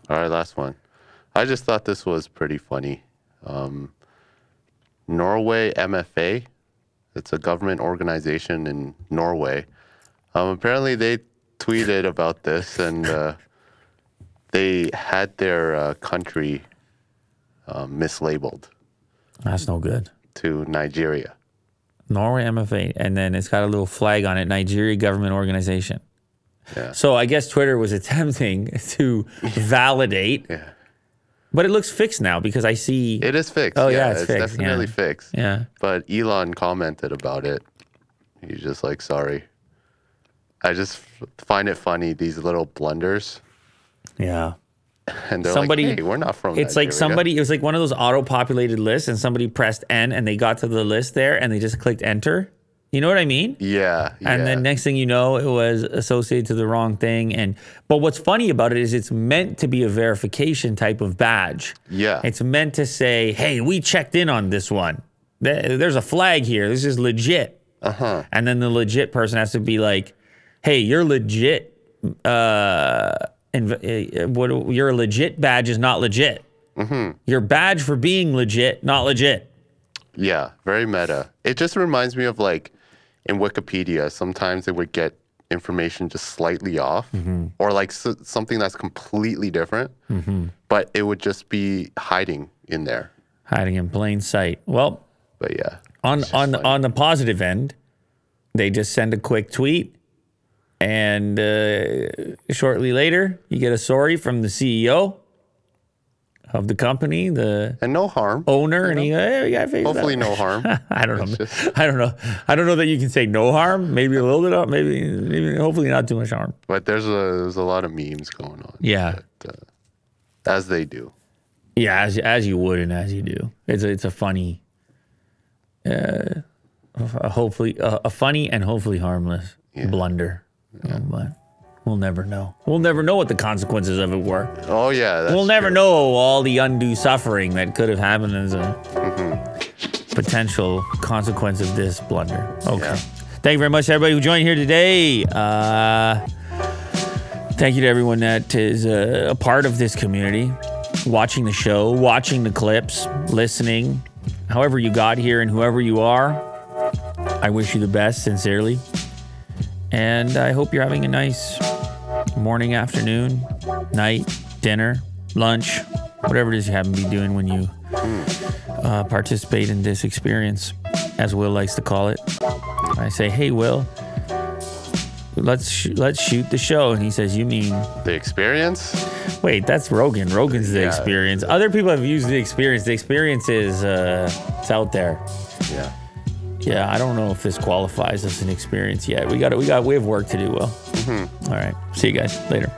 All right, last one. I just thought this was pretty funny. Norway MFA. It's a government organization in Norway. Apparently, they tweeted about this, and they had their country mislabeled. That's no good. To Nigeria. Norway MFA, and then it's got a little flag on it, Nigeria Government Organization. Yeah. So I guess Twitter was attempting to validate. Yeah. But it looks fixed now because I see... It is fixed. Oh, yeah, it's fixed. Definitely fixed. Yeah. But Elon commented about it. He's just like, sorry. I just find it funny, these little blunders. Yeah. And they're like, hey, we're not from It's Nigeria. like somebody... It was like one of those auto-populated lists, and somebody pressed N, and they got to the list there, and they just clicked Enter. You know what I mean? Yeah. And then next thing you know, it was associated to the wrong thing. But what's funny about it is it's meant to be a verification type of badge. Yeah. It's meant to say, hey, we checked in on this one. There's a flag here. This is legit. Uh-huh. And then the legit person has to be like, hey, you're legit. Your legit badge is not legit. Mm-hmm. Your badge for being legit, not legit. Yeah, very meta. It just reminds me of like in Wikipedia, sometimes they would get information just slightly off or like something that's completely different, but it would just be hiding in there. Hiding in plain sight. Well, but yeah, on the positive end, they just send a quick tweet, and shortly later, you get a sorry from the CEO of the company, and no harm owner, and he hopefully no harm. I don't know. I don't know that you can say no harm. Maybe a little bit. Maybe hopefully not too much harm. But there's a lot of memes going on. Yeah, but, as they do. Yeah, as you would and as you do. It's a funny, hopefully a funny and hopefully harmless blunder. Yeah. But we'll never know. We'll never know what the consequences of it were. Oh, yeah. We'll never know all the undue suffering that could have happened as a potential consequence of this blunder. Okay. Yeah. Thank you very much, everybody who joined here today. Thank you to everyone that is a part of this community, watching the show, watching the clips, listening. However you got here and whoever you are, I wish you the best, sincerely. And I hope you're having a nice morning, afternoon, night, dinner, lunch, whatever it is you happen to be doing when you participate in this experience, as Will likes to call it. I say, hey, Will, let's shoot the show. And he says, you mean... The experience? Wait, that's Rogan. Rogan's the experience. Other people have used the experience. The experience is it's out there. Yeah. Yeah, I don't know if this qualifies as an experience yet. We have work to do, Will. All right. See you guys later.